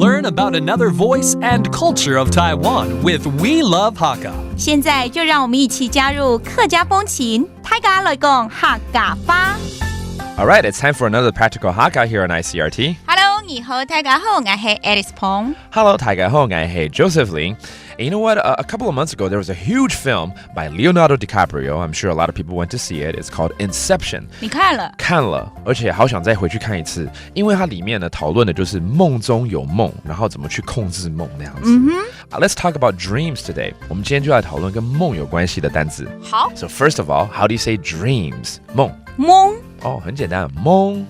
learn about another voice and culture of Taiwan with We Love Hakka. 现在就让我们一起加入客家风情，大家来讲客家话。All right, it's time for another practical Hakka here on ICRT. Hello， 你好，大家好，我是 Alice Pong。Hello, 大家好，我是 Joseph Ling. And you know what? A couple of months ago, there was a huge film by Leonardo DiCaprio. I'm sure a lot of people went to see it. It's called Inception. 你看了？看了，而且好想再回去看一次，因为它里面呢讨论的就是梦中有梦，然后怎么去控制梦那样子。Let's talk about dreams today. 我们今天就来讨论跟梦有关系的单字。好。So first of all, how do you say dreams? 梦。梦。哦，很简单，梦。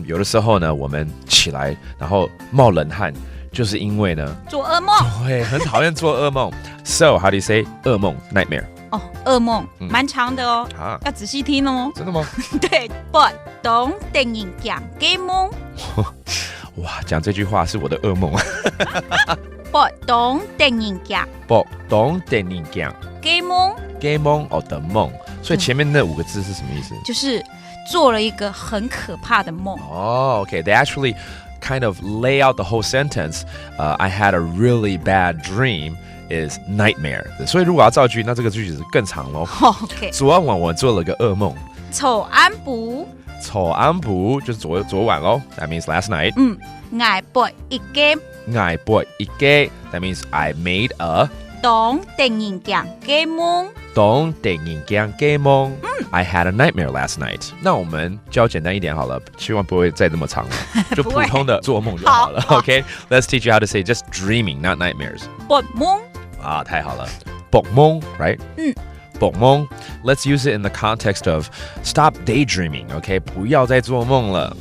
有的时候呢，我们起来然后冒冷汗。就是因为呢，做噩梦，对，很讨厌做噩梦。So how do you say 噩梦 nightmare？ 哦，噩梦蛮长的哦，要仔细听哦。真的吗？对，不懂电影讲给梦。哇，讲这句话是我的噩梦。不懂电影讲，不懂电影讲给梦，给梦哦的梦。所以前面那5个字是什么意思？就是做了一个很可怕的梦。哦 ，OK，they actually kind of lay out the whole sentence. I had a really bad dream is nightmare. 所以如果要造句，那这个句子更长咯。OK。昨晚我做了个噩梦。丑安补。丑安补就是昨晚咯。That means last night. 挨背一個。挨背一個 That means I made a 懂電影講嘅夢。懂電影講嘅夢。I had a nightmare last night. 那我们教简单一点好了，希望不会再这么长了，就普通的做梦就好了。Okay, let's teach you how to say just dreaming, not nightmares. 博夢啊，太好了，博夢 right? 博夢 Let's use it in the context of stop daydreaming. Okay, 不要再做梦了。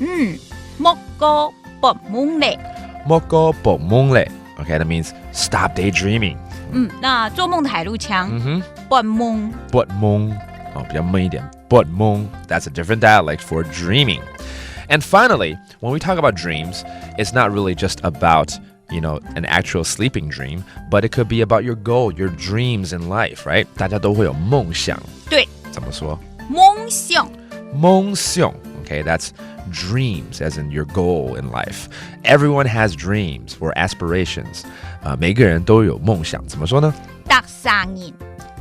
莫個博夢咧。莫個博夢咧。Okay, that means stop daydreaming. 那做梦的海陆腔，博夢。博夢。比较闷一点，博夢 That's a different dialect for dreaming. And finally, when we talk about dreams, it's not really just about, an actual sleeping dream, but it could be about your goal, your dreams in life, right? 大家都会有梦想。对。怎么说？夢想。夢想 Okay, that's dreams as in your goal in life. Everyone has dreams or aspirations. 每个人都有梦想。怎么说呢？搭上人。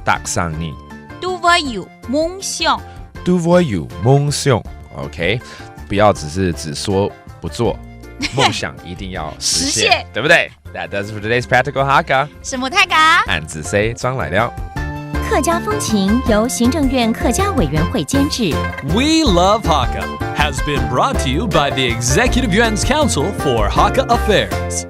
搭上人。都會有夢想，都會有夢想 OK 不要只說不做夢想一定要實現對不對 That does it for today's practical Hakka 什麼太嘎俺子 say 張來了客家風情由行政院客家委員會監製 We Love Hakka has been brought to you by the Executive Yuan's Council for Hakka Affairs.